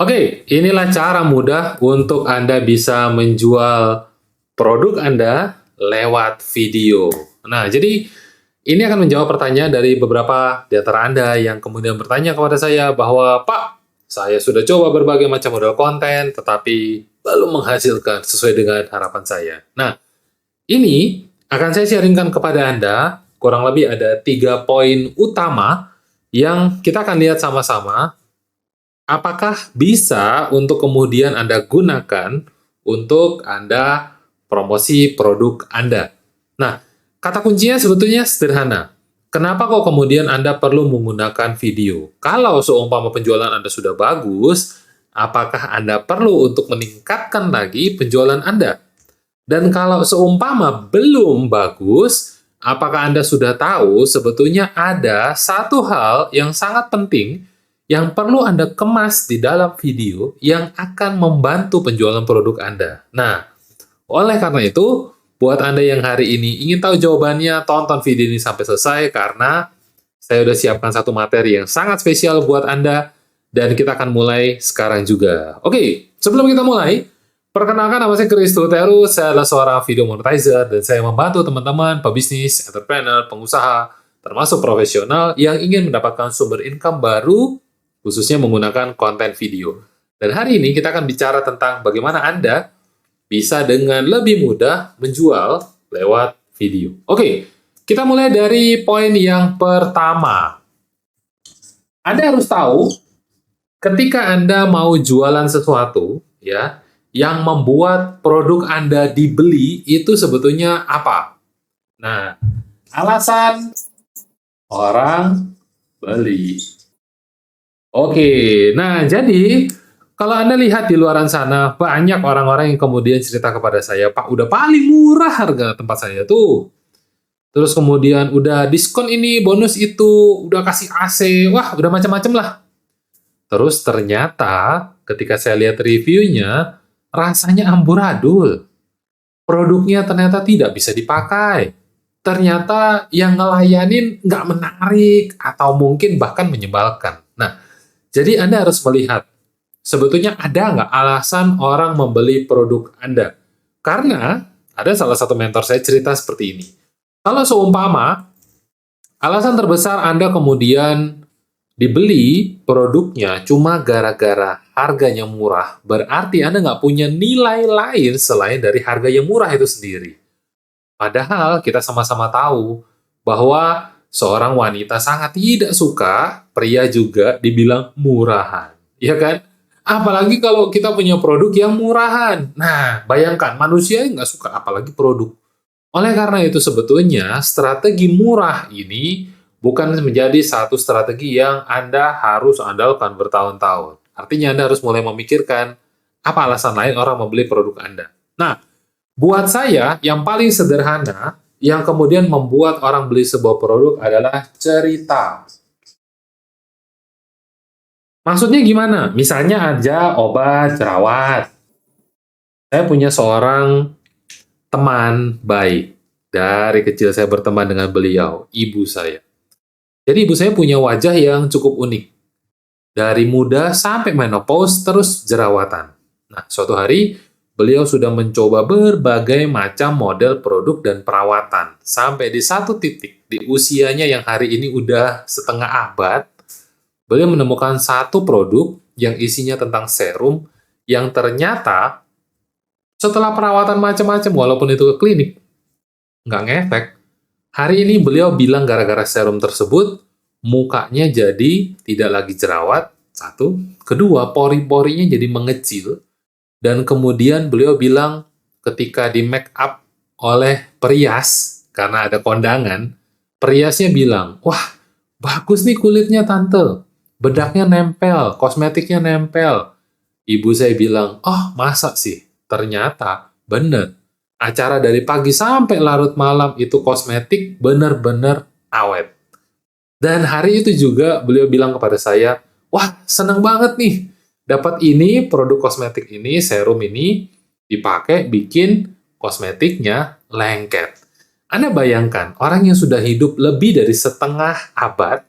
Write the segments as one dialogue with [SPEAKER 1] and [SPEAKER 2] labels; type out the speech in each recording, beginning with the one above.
[SPEAKER 1] Oke, inilah cara mudah untuk Anda bisa menjual produk Anda lewat video. Nah, jadi ini akan menjawab pertanyaan dari beberapa di antara Anda yang kemudian bertanya kepada saya bahwa, "Pak, saya sudah coba berbagai macam model konten, tetapi belum menghasilkan sesuai dengan harapan saya." Nah, ini akan saya sharingkan kepada Anda, kurang lebih ada 3 poin utama yang kita akan lihat sama-sama apakah bisa untuk kemudian Anda gunakan untuk Anda promosi produk Anda. Nah, kata kuncinya sebetulnya sederhana. Kenapa kok kemudian Anda perlu menggunakan video? Kalau seumpama penjualan Anda sudah bagus, apakah Anda perlu untuk meningkatkan lagi penjualan Anda? Dan kalau seumpama belum bagus, apakah Anda sudah tahu sebetulnya ada satu hal yang sangat penting yang perlu Anda kemas di dalam video yang akan membantu penjualan produk Anda. Nah, oleh karena itu, buat Anda yang hari ini ingin tahu jawabannya, tonton video ini sampai selesai karena saya sudah siapkan satu materi yang sangat spesial buat Anda dan kita akan mulai sekarang juga. Oke, sebelum kita mulai, perkenalkan nama saya Kristo Teru, saya adalah seorang video monetizer dan saya membantu teman-teman pebisnis, entrepreneur, pengusaha, termasuk profesional yang ingin mendapatkan sumber income baru khususnya menggunakan konten video. Dan hari ini kita akan bicara tentang bagaimana Anda bisa dengan lebih mudah menjual lewat video. Oke, kita mulai dari poin yang pertama. Anda harus tahu ketika Anda mau jualan sesuatu, ya, yang membuat produk Anda dibeli itu sebetulnya apa? Nah, alasan orang beli. Oke, nah jadi kalau Anda lihat di luaran sana, banyak orang-orang yang kemudian cerita kepada saya, "Pak, udah paling murah harga tempat saya tuh. Terus kemudian udah diskon ini, bonus itu, udah kasih AC, wah udah macam-macam lah." Terus ternyata ketika saya lihat reviewnya, rasanya amburadul. Produknya ternyata tidak bisa dipakai. Ternyata yang ngelayanin nggak menarik, atau mungkin bahkan menyebalkan. Nah, jadi Anda harus melihat, sebetulnya ada nggak alasan orang membeli produk Anda? Karena ada salah satu mentor saya cerita seperti ini. Kalau seumpama, alasan terbesar Anda kemudian dibeli produknya cuma gara-gara harganya murah, berarti Anda nggak punya nilai lain selain dari harga yang murah itu sendiri. Padahal kita sama-sama tahu bahwa seorang wanita sangat tidak suka pria juga dibilang murahan. Ya kan? Apalagi kalau kita punya produk yang murahan. Nah, bayangkan, manusia nggak suka, apalagi produk. Oleh karena itu sebetulnya strategi murah ini bukan menjadi satu strategi yang Anda harus andalkan bertahun-tahun. Artinya Anda harus mulai memikirkan apa alasan lain orang membeli produk Anda. Nah, buat saya yang paling sederhana yang kemudian membuat orang beli sebuah produk adalah cerita. Maksudnya gimana? Misalnya aja obat jerawat. Saya punya seorang teman baik. Dari kecil saya berteman dengan beliau, ibu saya. Jadi ibu saya punya wajah yang cukup unik. Dari muda sampai menopause terus jerawatan. Nah, suatu hari beliau sudah mencoba berbagai macam model produk dan perawatan. Sampai di satu titik, di usianya yang hari ini udah setengah abad, beliau menemukan satu produk yang isinya tentang serum yang ternyata setelah perawatan macam-macam, walaupun itu ke klinik, nggak ngefek. Hari ini beliau bilang gara-gara serum tersebut, mukanya jadi tidak lagi jerawat, satu. Kedua, pori-porinya jadi mengecil. Dan kemudian beliau bilang ketika di make up oleh perias, karena ada kondangan, periasnya bilang, "Wah, bagus nih kulitnya tante. Bedaknya nempel, kosmetiknya nempel." Ibu saya bilang, "Oh, masa sih?" Ternyata bener. Acara dari pagi sampai larut malam itu kosmetik bener-bener awet. Dan hari itu juga beliau bilang kepada saya, "Wah, seneng banget nih. Dapat ini, produk kosmetik ini, serum ini, dipakai bikin kosmetiknya lengket." Anda bayangkan, orang yang sudah hidup lebih dari setengah abad,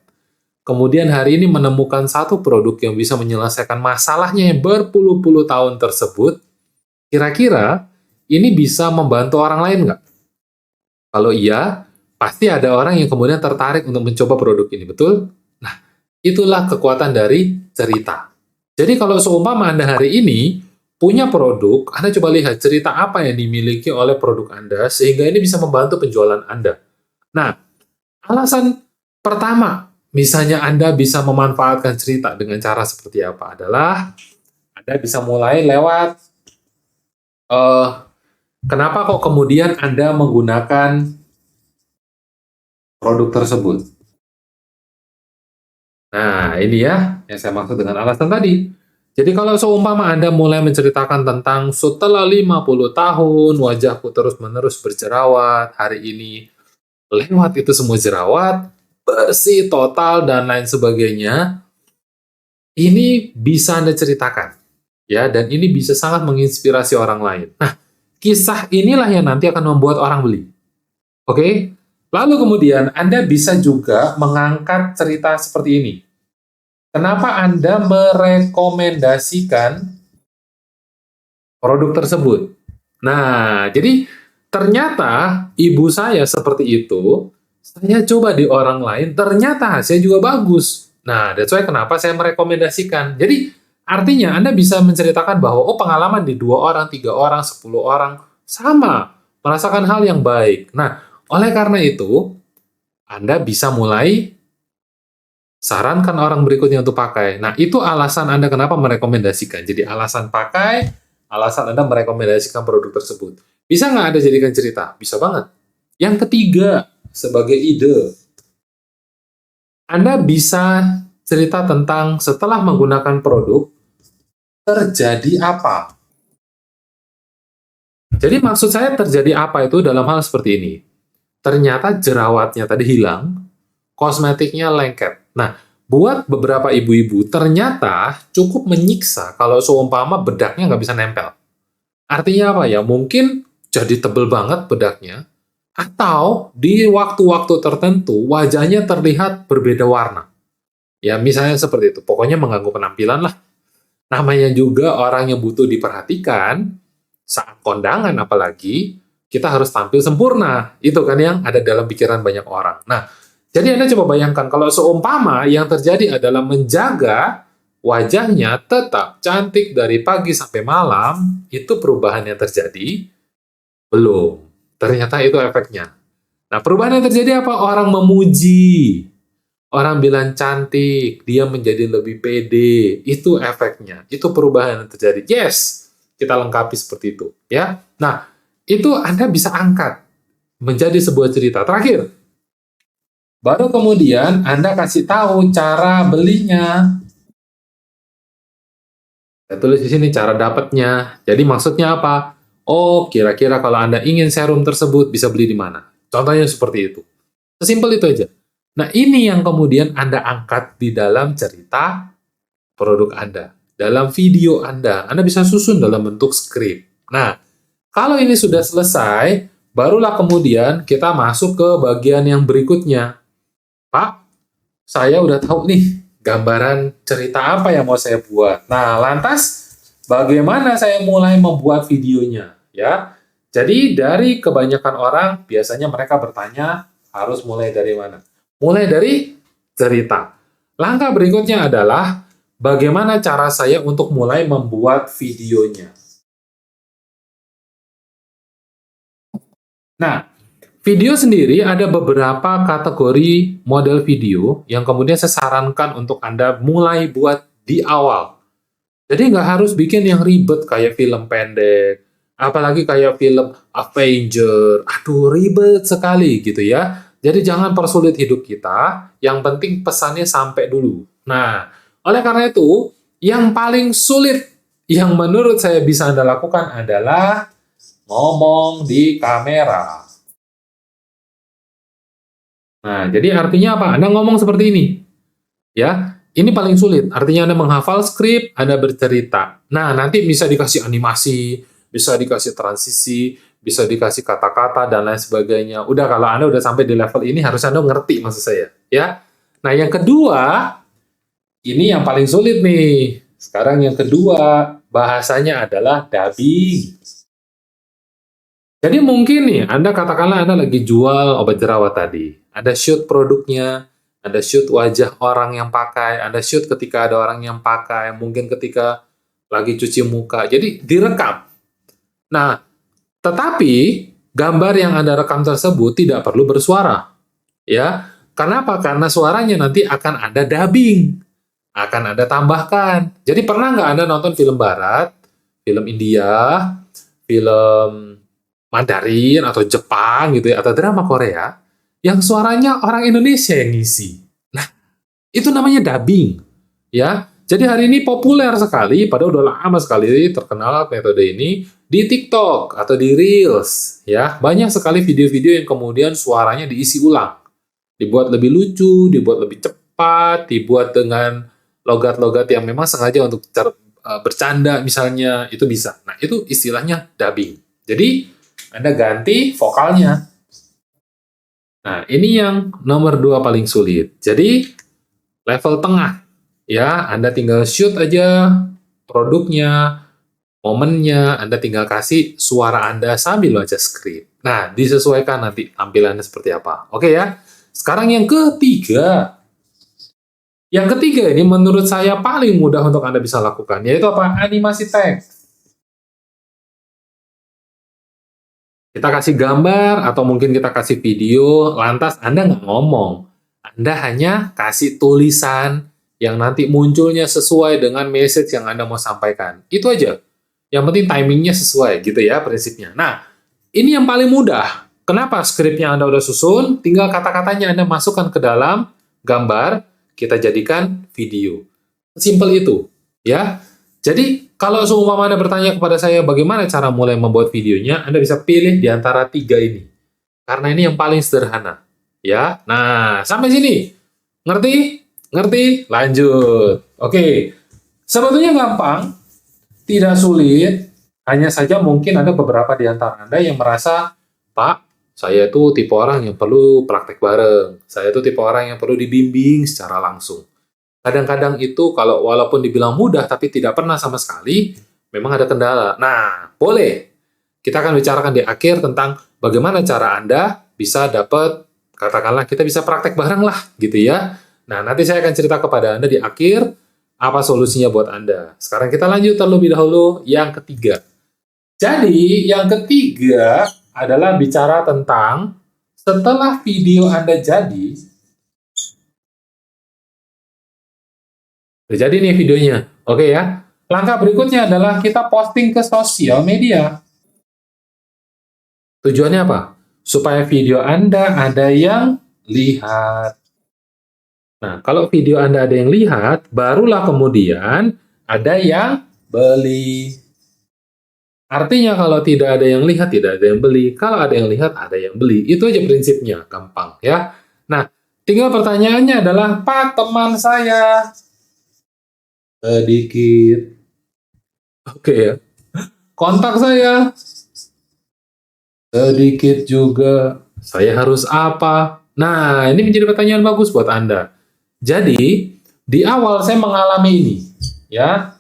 [SPEAKER 1] kemudian hari ini menemukan satu produk yang bisa menyelesaikan masalahnya yang berpuluh-puluh tahun tersebut, kira-kira ini bisa membantu orang lain nggak? Kalau iya, pasti ada orang yang kemudian tertarik untuk mencoba produk ini, betul? Nah, itulah kekuatan dari cerita. Jadi kalau seumpama Anda hari ini punya produk, Anda coba lihat cerita apa yang dimiliki oleh produk Anda, sehingga ini bisa membantu penjualan Anda. Nah, alasan pertama, misalnya Anda bisa memanfaatkan cerita dengan cara seperti apa adalah Anda bisa mulai lewat eh, kenapa kok kemudian Anda menggunakan produk tersebut. Nah, ini ya yang saya maksud dengan alasan tadi. Jadi kalau seumpama Anda mulai menceritakan tentang setelah 50 tahun wajahku terus-menerus berjerawat, hari ini lewat itu semua jerawat, bersih total dan lain sebagainya, ini bisa Anda ceritakan. Ya, dan ini bisa sangat menginspirasi orang lain. Nah, kisah inilah yang nanti akan membuat orang beli. Oke? Lalu kemudian Anda bisa juga mengangkat cerita seperti ini. Kenapa Anda merekomendasikan produk tersebut? Nah, jadi ternyata ibu saya seperti itu, saya coba di orang lain, ternyata hasilnya juga bagus. Nah, that's why kenapa saya merekomendasikan. Jadi, artinya Anda bisa menceritakan bahwa, oh pengalaman di 2 orang, 3 orang, 10 orang, sama, merasakan hal yang baik. Nah, oleh karena itu, Anda bisa mulai sarankan orang berikutnya untuk pakai. Nah, itu alasan Anda kenapa merekomendasikan. Jadi, alasan pakai, alasan Anda merekomendasikan produk tersebut. Bisa nggak Anda jadikan cerita? Bisa banget. Yang ketiga, sebagai ide, Anda bisa cerita tentang setelah menggunakan produk, terjadi apa? Jadi, maksud saya terjadi apa itu dalam hal seperti ini. Ternyata jerawatnya tadi hilang, kosmetiknya lengket. Nah, buat beberapa ibu-ibu, ternyata cukup menyiksa kalau seumpama bedaknya nggak bisa nempel. Artinya apa ya? Mungkin jadi tebel banget bedaknya, atau di waktu-waktu tertentu wajahnya terlihat berbeda warna. Ya, misalnya seperti itu. Pokoknya mengganggu penampilan lah. Namanya juga orang yang butuh diperhatikan, saat kondangan apalagi, kita harus tampil sempurna. Itu kan yang ada dalam pikiran banyak orang. Nah, jadi Anda coba bayangkan, kalau seumpama yang terjadi adalah menjaga wajahnya tetap cantik dari pagi sampai malam, itu perubahan yang terjadi? Belum. Ternyata itu efeknya. Nah, perubahan yang terjadi apa? Orang memuji. Orang bilang cantik, dia menjadi lebih pede. Itu efeknya. Itu perubahan yang terjadi. Yes, kita lengkapi seperti itu. Ya. Nah, itu Anda bisa angkat menjadi sebuah cerita. Terakhir, baru kemudian Anda kasih tahu cara belinya. Saya tulis di sini cara dapatnya. Jadi maksudnya apa? Oh, kira-kira kalau Anda ingin serum tersebut bisa beli di mana? Contohnya seperti itu. Sesimpel itu aja. Nah, ini yang kemudian Anda angkat di dalam cerita produk Anda. Dalam video Anda. Anda bisa susun dalam bentuk skrip. Nah, kalau ini sudah selesai, barulah kemudian kita masuk ke bagian yang berikutnya. Pak, saya udah tahu nih gambaran cerita apa yang mau saya buat. Nah, lantas bagaimana saya mulai membuat videonya? Ya, jadi dari kebanyakan orang biasanya mereka bertanya harus mulai dari mana? Mulai dari cerita. Langkah berikutnya adalah bagaimana cara saya untuk mulai membuat videonya. Nah, video sendiri ada beberapa kategori model video yang kemudian saya sarankan untuk Anda mulai buat di awal. Jadi nggak harus bikin yang ribet kayak film pendek, apalagi kayak film Avenger. Aduh, ribet sekali gitu ya. Jadi jangan persulit hidup kita, yang penting pesannya sampai dulu. Nah, oleh karena itu, yang paling sulit yang menurut saya bisa Anda lakukan adalah ngomong di kamera. Nah, jadi artinya apa? Anda ngomong seperti ini. Ya, ini paling sulit. Artinya Anda menghafal skrip, Anda bercerita. Nah, nanti bisa dikasih animasi, bisa dikasih transisi, bisa dikasih kata-kata, dan lain sebagainya. Udah, kalau Anda udah sampai di level ini, harus Anda ngerti maksud saya. Ya. Nah, yang kedua, ini yang paling sulit nih. Sekarang yang kedua, bahasanya adalah dubbing. Jadi mungkin nih, Anda katakanlah Anda lagi jual obat jerawat tadi. Ada shoot produknya, ada shoot wajah orang yang pakai, ada shoot ketika ada orang yang pakai, mungkin ketika lagi cuci muka. Jadi direkam. Nah, tetapi gambar yang Anda rekam tersebut tidak perlu bersuara. Ya, kenapa? Karena suaranya nanti akan Anda dubbing, akan Anda tambahkan. Jadi pernah nggak Anda nonton film Barat, film India, film Mandarin atau Jepang gitu ya, atau drama Korea yang suaranya orang Indonesia yang ngisi. Nah, itu namanya dubbing, ya. Jadi hari ini populer sekali, padahal udah lama sekali terkenal metode ini di TikTok atau di Reels, ya. Banyak sekali video-video yang kemudian suaranya diisi ulang, dibuat lebih lucu, dibuat lebih cepat, dibuat dengan logat-logat yang memang sengaja untuk bercanda misalnya, itu bisa. Nah, itu istilahnya dubbing. Jadi Anda ganti vokalnya. Nah, ini yang nomor 2 paling sulit. Jadi, level tengah. Ya, Anda tinggal shoot aja produknya, momennya, Anda tinggal kasih suara Anda sambil baca skrip. Nah, disesuaikan nanti tampilannya seperti apa. Oke ya? Sekarang yang ketiga. Yang ketiga ini menurut saya paling mudah untuk Anda bisa lakukan, yaitu apa? Animasi teks. Kita kasih gambar, atau mungkin kita kasih video, lantas Anda nggak ngomong. Anda hanya kasih tulisan yang nanti munculnya sesuai dengan message yang Anda mau sampaikan. Itu aja. Yang penting timingnya sesuai, gitu ya prinsipnya. Nah, ini yang paling mudah. Kenapa? Skripnya Anda udah susun, tinggal kata-katanya Anda masukkan ke dalam gambar, kita jadikan video. Simpel itu, ya. Jadi, kalau seumpama Anda bertanya kepada saya bagaimana cara mulai membuat videonya, Anda bisa pilih di antara 3 ini. Karena ini yang paling sederhana. Ya, nah, sampai sini. Ngerti? Ngerti? Lanjut. Oke. Sebetulnya gampang, tidak sulit, hanya saja mungkin ada beberapa di antara Anda yang merasa, Pak, saya itu tipe orang yang perlu praktek bareng. Saya itu tipe orang yang perlu dibimbing secara langsung. Kadang-kadang itu kalau walaupun dibilang mudah tapi tidak pernah sama sekali, memang ada kendala. Nah, boleh. Kita akan bicarakan di akhir tentang bagaimana cara Anda bisa dapat, katakanlah kita bisa praktek bareng lah, gitu ya. Nah, nanti saya akan cerita kepada Anda di akhir apa solusinya buat Anda. Sekarang kita lanjut terlebih dahulu yang ketiga. Jadi, yang ketiga adalah bicara tentang setelah video Anda jadi, udah jadi nih videonya. Oke ya. Langkah berikutnya adalah kita posting ke sosial media. Tujuannya apa? Supaya video Anda ada yang lihat. Nah, kalau video Anda ada yang lihat, barulah kemudian ada yang beli. Artinya kalau tidak ada yang lihat, tidak ada yang beli. Kalau ada yang lihat, ada yang beli. Itu aja prinsipnya, gampang ya. Nah, tinggal pertanyaannya adalah, Pak, teman saya sedikit. Oke ya. Kontak saya sedikit juga. Saya harus apa? Nah, ini menjadi pertanyaan bagus buat Anda. Jadi, di awal saya mengalami ini, ya,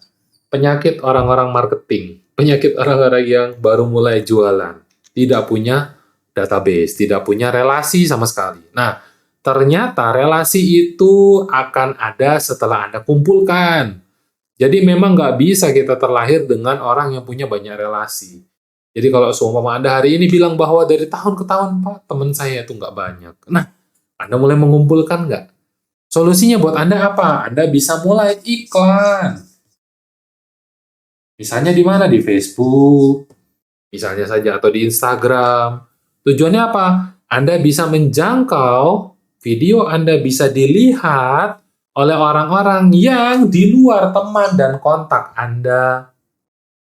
[SPEAKER 1] penyakit orang-orang marketing, penyakit orang-orang yang baru mulai jualan, tidak punya database, tidak punya relasi sama sekali. Nah, ternyata relasi itu akan ada setelah Anda kumpulkan. Jadi memang nggak bisa kita terlahir dengan orang yang punya banyak relasi. Jadi kalau seumpama Anda hari ini bilang bahwa dari tahun ke tahun, Pak, teman saya itu nggak banyak. Nah, Anda mulai mengumpulkan nggak? Solusinya buat Anda apa? Anda bisa mulai iklan. Misalnya di mana? Di Facebook, misalnya saja, atau di Instagram. Tujuannya apa? Anda bisa menjangkau, video Anda bisa dilihat oleh orang-orang yang di luar teman dan kontak Anda.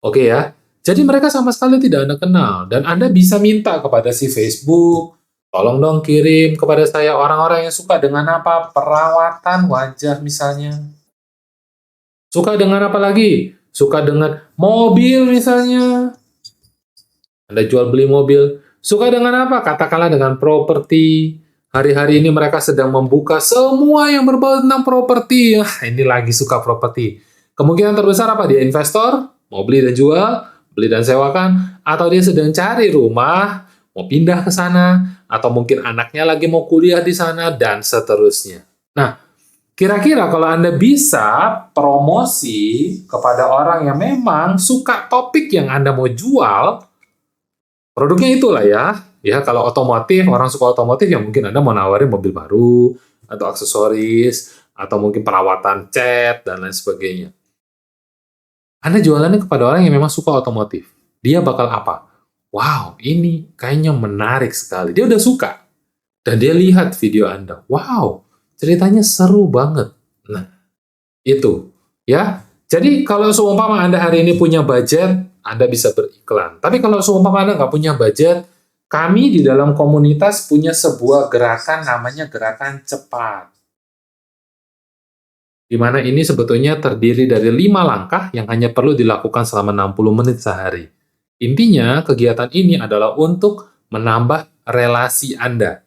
[SPEAKER 1] Oke ya? Jadi mereka sama sekali tidak Anda kenal. Dan Anda bisa minta kepada si Facebook, tolong dong kirim kepada saya orang-orang yang suka dengan apa? Perawatan wajah misalnya. Suka dengan apa lagi? Suka dengan mobil misalnya. Anda jual beli mobil. Suka dengan apa? Katakanlah dengan properti. Hari-hari ini mereka sedang membuka semua yang berbau tentang properti. Ini lagi suka properti. Kemungkinan terbesar apa? Dia investor, mau beli dan jual, beli dan sewakan, atau dia sedang cari rumah, mau pindah ke sana, atau mungkin anaknya lagi mau kuliah di sana, dan seterusnya. Nah, kira-kira kalau Anda bisa promosi kepada orang yang memang suka topik yang Anda mau jual, produknya itulah ya. Ya, kalau otomotif, orang suka otomotif, ya mungkin Anda mau nawarin mobil baru, atau aksesoris, atau mungkin perawatan cat, dan lain sebagainya. Anda jualannya kepada orang yang memang suka otomotif. Dia bakal apa? Wow, ini kayaknya menarik sekali. Dia udah suka. Dan dia lihat video Anda. Wow, ceritanya seru banget. Nah, itu. Ya. Jadi, kalau seumpama Anda hari ini punya budget, Anda bisa beriklan. Tapi kalau seumpama Anda nggak punya budget, kami di dalam komunitas punya sebuah gerakan namanya gerakan cepat. Di mana ini sebetulnya terdiri dari 5 langkah yang hanya perlu dilakukan selama 60 menit sehari. Intinya, kegiatan ini adalah untuk menambah relasi Anda.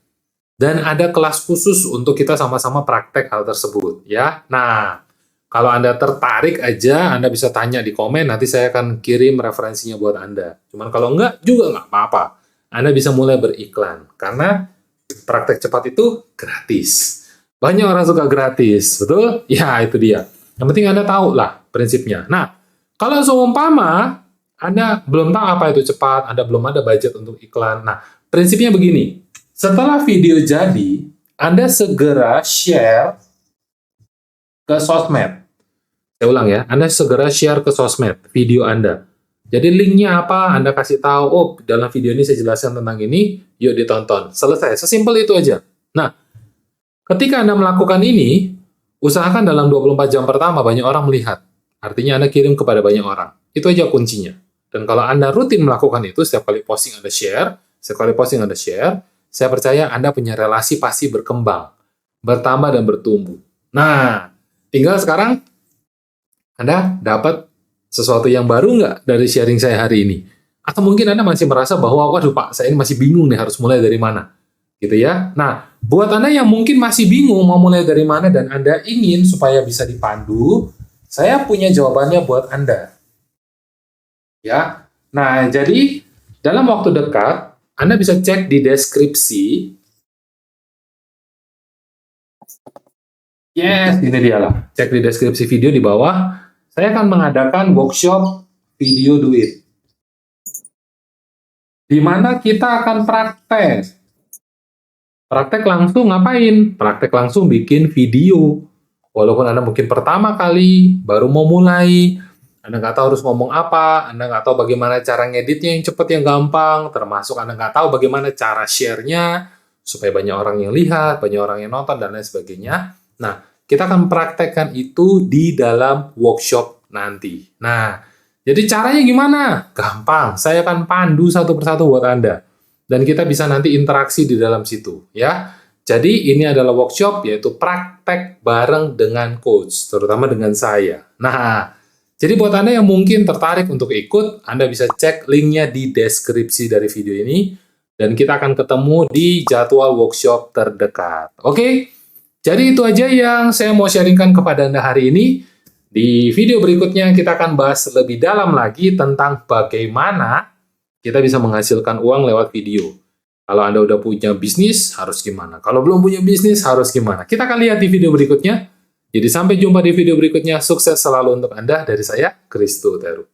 [SPEAKER 1] Dan ada kelas khusus untuk kita sama-sama praktek hal tersebut. Ya. Nah, kalau Anda tertarik aja, Anda bisa tanya di komen, nanti saya akan kirim referensinya buat Anda. Cuman kalau enggak, juga nggak apa-apa. Anda bisa mulai beriklan, karena praktek cepat itu gratis. Banyak orang suka gratis, betul? Ya, itu dia. Yang penting Anda tahu lah prinsipnya. Nah, kalau seumpama Anda belum tahu apa itu cepat, Anda belum ada budget untuk iklan. Nah, prinsipnya begini. Setelah video jadi, Anda segera share ke sosmed. Saya ulang ya, Anda segera share ke sosmed video Anda. Jadi linknya apa, Anda kasih tahu, oh dalam video ini saya jelaskan tentang ini, yuk ditonton. Selesai, sesimpel itu aja. Nah, ketika Anda melakukan ini, usahakan dalam 24 jam pertama banyak orang melihat. Artinya Anda kirim kepada banyak orang. Itu aja kuncinya. Dan kalau Anda rutin melakukan itu, setiap kali posting Anda share, saya percaya Anda punya relasi pasti berkembang, bertambah dan bertumbuh. Nah, tinggal sekarang Anda dapat sesuatu yang baru nggak dari sharing saya hari ini? Atau mungkin Anda masih merasa bahwa, waduh Pak, saya ini masih bingung nih harus mulai dari mana? Gitu ya. Nah, buat Anda yang mungkin masih bingung mau mulai dari mana dan Anda ingin supaya bisa dipandu, saya punya jawabannya buat Anda. Ya. Nah, jadi dalam waktu dekat, Anda bisa cek di deskripsi. Yes, ini dia lah. Cek di deskripsi video di bawah. Saya akan mengadakan workshop video duit. Di mana kita akan praktek. Praktek langsung ngapain? Praktek langsung bikin video. Walaupun Anda mungkin pertama kali, baru mau mulai, Anda nggak tahu harus ngomong apa, Anda nggak tahu bagaimana cara ngeditnya yang cepat, yang gampang, termasuk Anda nggak tahu bagaimana cara share-nya, supaya banyak orang yang lihat, banyak orang yang nonton, dan lain sebagainya. Nah, kita akan praktekkan itu di dalam workshop nanti. Nah, jadi caranya gimana? Gampang, saya akan pandu satu persatu buat Anda. Dan kita bisa nanti interaksi di dalam situ, ya. Jadi ini adalah workshop, yaitu praktek bareng dengan coach, terutama dengan saya. Nah, jadi buat Anda yang mungkin tertarik untuk ikut, Anda bisa cek linknya di deskripsi dari video ini, dan kita akan ketemu di jadwal workshop terdekat. Oke? Jadi itu aja yang saya mau sharingkan kepada Anda hari ini. Di video berikutnya kita akan bahas lebih dalam lagi tentang bagaimana kita bisa menghasilkan uang lewat video. Kalau Anda udah punya bisnis, harus gimana? Kalau belum punya bisnis, harus gimana? Kita akan lihat di video berikutnya. Jadi sampai jumpa di video berikutnya. Sukses selalu untuk Anda. Dari saya, Kristo Teru.